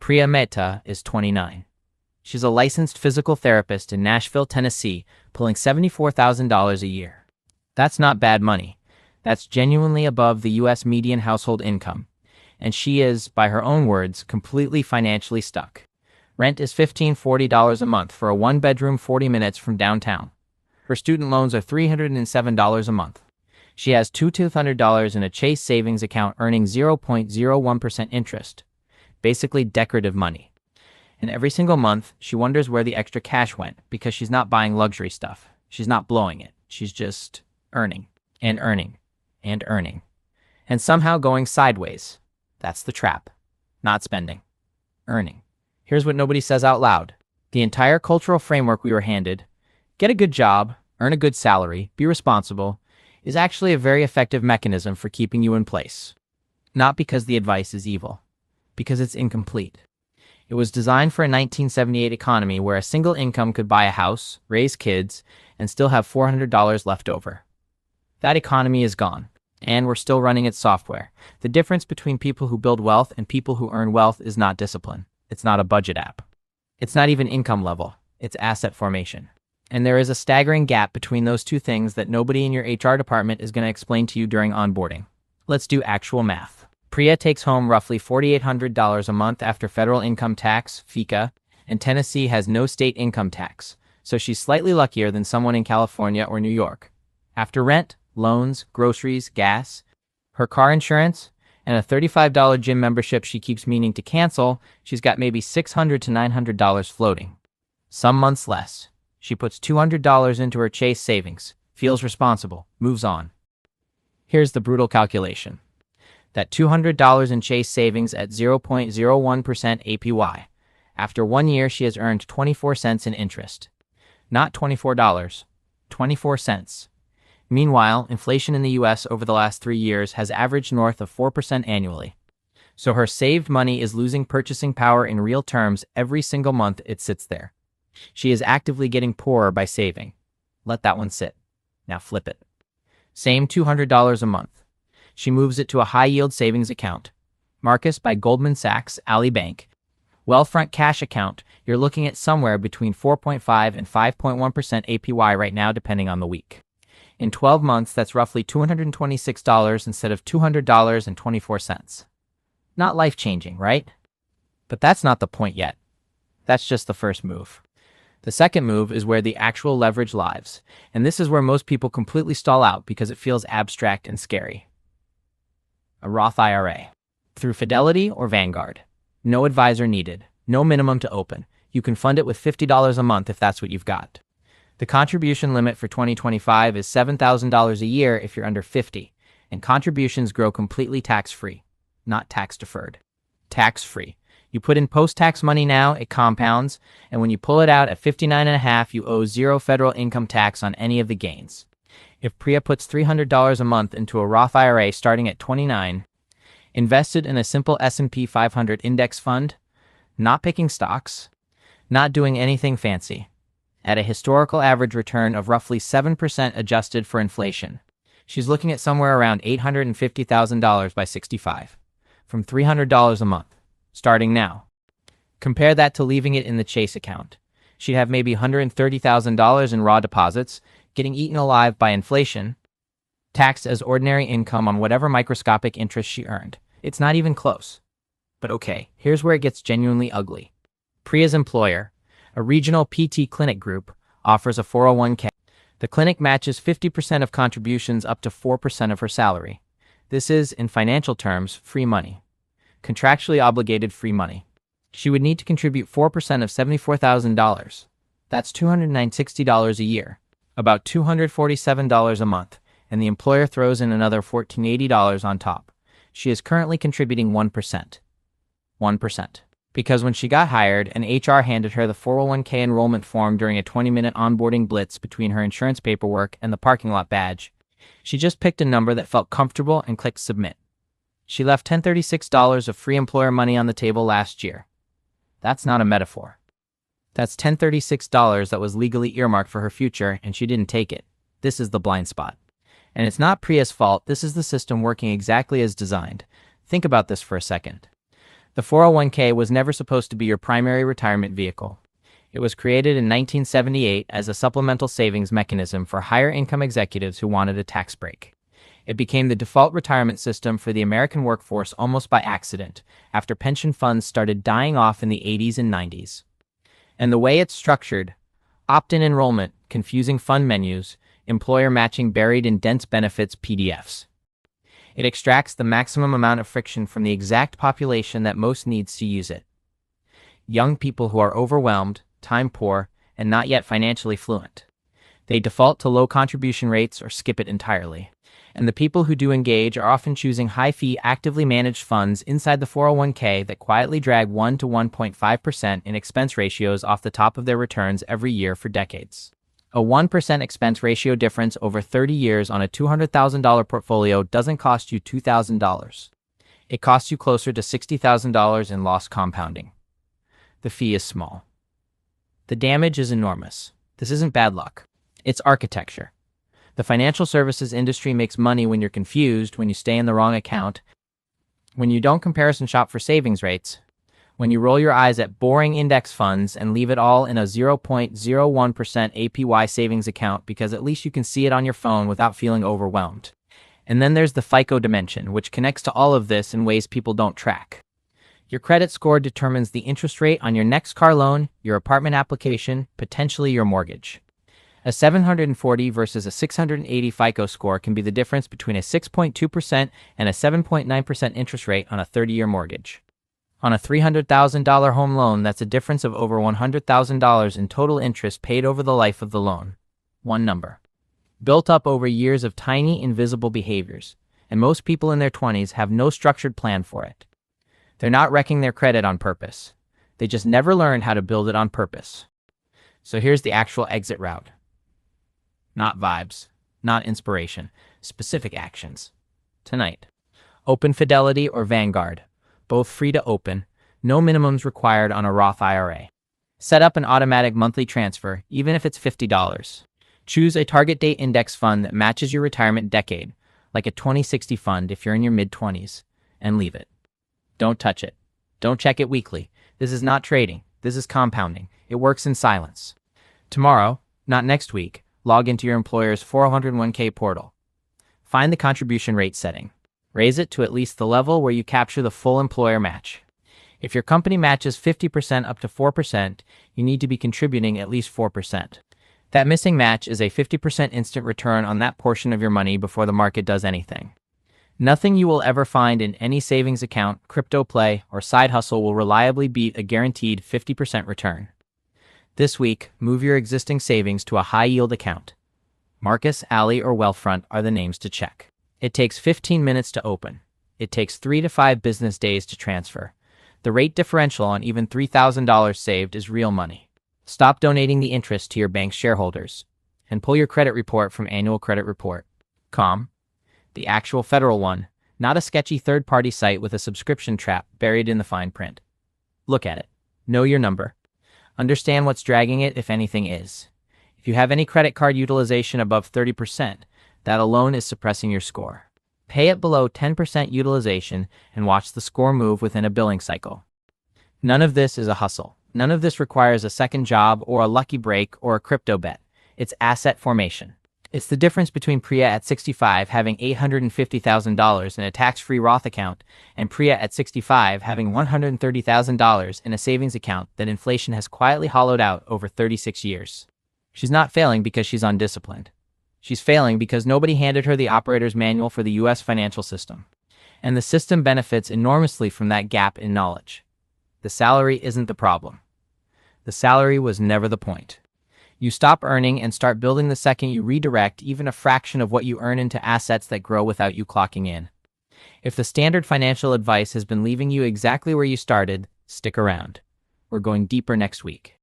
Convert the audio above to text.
Priya Mehta is 29. She's a licensed physical therapist in Nashville, Tennessee, pulling $74,000 a year. That's not bad money. That's genuinely above the U.S. median household income. And she is, by her own words, completely financially stuck. Rent is $1,540 a month for a one-bedroom 40 minutes from downtown. Her student loans are $307 a month. She has $2,200 in a Chase savings account earning 0.01% interest. Basically decorative money. And every single month, she wonders where the extra cash went because she's not buying luxury stuff. She's not blowing it. She's just earning and earning and earning. And somehow going sideways. That's the trap. Not spending. Earning. Here's what nobody says out loud. The entire cultural framework we were handed, get a good job, earn a good salary, be responsible, is actually a very effective mechanism for keeping you in place. Not because the advice is evil. Because it's incomplete. It was designed for a 1978 economy where a single income could buy a house, raise kids, and still have $400 left over. That economy is gone, and we're still running its software. The difference between people who build wealth and people who earn wealth is not discipline. It's not a budget app. It's not even income level. It's asset formation. And there is a staggering gap between those two things that nobody in your HR department is going to explain to you during onboarding. Let's do actual math. Priya takes home roughly $4,800 a month after federal income tax, FICO, and Tennessee has no state income tax, so she's slightly luckier than someone in California or New York. After rent, loans, groceries, gas, her car insurance, and a $35 gym membership she keeps meaning to cancel, she's got maybe $600 to $900 floating. Some months less. She puts $200 into her Chase savings, feels responsible, moves on. Here's the brutal calculation. That $200 in Chase savings at 0.01% APY. After 1 year, she has earned 24 cents in interest. Not $24, 24 cents. Meanwhile, inflation in the U.S. over the last 3 years has averaged north of 4% annually. So her saved money is losing purchasing power in real terms every single month it sits there. She is actively getting poorer by saving. Let that one sit. Now flip it. Same $200 a month. She moves it to a high-yield savings account. Marcus by Goldman Sachs, Ally Bank. Wealthfront cash account, you're looking at somewhere between 4.5 and 5.1% APY right now depending on the week. In 12 months, that's roughly $226 instead of $200.24. Not life-changing, right? But that's not the point yet. That's just the first move. The second move is where the actual leverage lies, and this is where most people completely stall out because it feels abstract and scary. A Roth IRA. Through Fidelity or Vanguard. No advisor needed. No minimum to open. You can fund it with $50 a month if that's what you've got. The contribution limit for 2025 is $7,000 a year if you're under 50, and contributions grow completely tax-free, not tax-deferred. Tax-free. You put in post-tax money now, it compounds, and when you pull it out at 59.5, you owe zero federal income tax on any of the gains. If Priya puts $300 a month into a Roth IRA starting at 29, invested in a simple S&P 500 index fund, not picking stocks, not doing anything fancy, at a historical average return of roughly 7% adjusted for inflation, she's looking at somewhere around $850,000 by 65, from $300 a month, starting now. Compare that to leaving it in the Chase account. She'd have maybe $130,000 in raw deposits, getting eaten alive by inflation, taxed as ordinary income on whatever microscopic interest she earned. It's not even close. But okay, here's where it gets genuinely ugly. Priya's employer, a regional PT clinic group, offers a 401k. The clinic matches 50% of contributions up to 4% of her salary. This is, in financial terms, free money. Contractually obligated free money. She would need to contribute 4% of $74,000. That's $260 a year, about $247 a month, and the employer throws in another $1,480 on top. She is currently contributing 1%. 1%. Because when she got hired, an HR handed her the 401k enrollment form during a 20-minute onboarding blitz between her insurance paperwork and the parking lot badge. She just picked a number that felt comfortable and clicked submit. She left $1036 of free employer money on the table last year. That's not a metaphor. That's $1036 that was legally earmarked for her future, and she didn't take it. This is the blind spot. And it's not Priya's fault. This is the system working exactly as designed. Think about this for a second. The 401k was never supposed to be your primary retirement vehicle. It was created in 1978 as a supplemental savings mechanism for higher income executives who wanted a tax break. It became the default retirement system for the American workforce almost by accident, after pension funds started dying off in the 80s and 90s. And the way it's structured, opt-in enrollment, confusing fund menus, employer matching buried in dense benefits PDFs. It extracts the maximum amount of friction from the exact population that most needs to use it. Young people who are overwhelmed, time poor, and not yet financially fluent. They default to low contribution rates or skip it entirely. And the people who do engage are often choosing high-fee, actively managed funds inside the 401k that quietly drag 1 to 1.5% in expense ratios off the top of their returns every year for decades. A 1% expense ratio difference over 30 years on a $200,000 portfolio doesn't cost you $2,000. It costs you closer to $60,000 in lost compounding. The fee is small. The damage is enormous. This isn't bad luck. It's architecture. The financial services industry makes money when you're confused, when you stay in the wrong account, when you don't comparison shop for savings rates, when you roll your eyes at boring index funds and leave it all in a 0.01% APY savings account because at least you can see it on your phone without feeling overwhelmed. And then there's the FICO dimension, which connects to all of this in ways people don't track. Your credit score determines the interest rate on your next car loan, your apartment application, potentially your mortgage. A 740 versus a 680 FICO score can be the difference between a 6.2% and a 7.9% interest rate on a 30-year mortgage. On a $300,000 home loan, that's a difference of over $100,000 in total interest paid over the life of the loan. One number. Built up over years of tiny, invisible behaviors, and most people in their 20s have no structured plan for it. They're not wrecking their credit on purpose. They just never learned how to build it on purpose. So here's the actual exit route. Not vibes, not inspiration, specific actions. Tonight. Open Fidelity or Vanguard. Both free to open, no minimums required on a Roth IRA. Set up an automatic monthly transfer, even if it's $50. Choose a target date index fund that matches your retirement decade, like a 2060 fund if you're in your mid-20s, and leave it. Don't touch it. Don't check it weekly. This is not trading. This is compounding. It works in silence. Tomorrow, not next week, log into your employer's 401k portal. Find the contribution rate setting. Raise it to at least the level where you capture the full employer match. If your company matches 50% up to 4%, you need to be contributing at least 4%. That missing match is a 50% instant return on that portion of your money before the market does anything. Nothing you will ever find in any savings account, crypto play, or side hustle will reliably beat a guaranteed 50% return. This week, move your existing savings to a high-yield account. Marcus, Alley, or Wealthfront are the names to check. It takes 15 minutes to open. It takes 3 to 5 business days to transfer. The rate differential on even $3,000 saved is real money. Stop donating the interest to your bank's shareholders and pull your credit report from Annual Credit Report.com. The actual federal one, not a sketchy third-party site with a subscription trap buried in the fine print. Look at it. Know your number. Understand what's dragging it, if anything is. If you have any credit card utilization above 30%, that alone is suppressing your score. Pay it below 10% utilization and watch the score move within a billing cycle. None of this is a hustle. None of this requires a second job or a lucky break or a crypto bet. It's asset formation. It's the difference between Priya at 65 having $850,000 in a tax-free Roth account and Priya at 65 having $130,000 in a savings account that inflation has quietly hollowed out over 36 years. She's not failing because she's undisciplined. She's failing because nobody handed her the operator's manual for the U.S. financial system. And the system benefits enormously from that gap in knowledge. The salary isn't the problem. The salary was never the point. You stop earning and start building the second you redirect even a fraction of what you earn into assets that grow without you clocking in. If the standard financial advice has been leaving you exactly where you started, stick around. We're going deeper next week.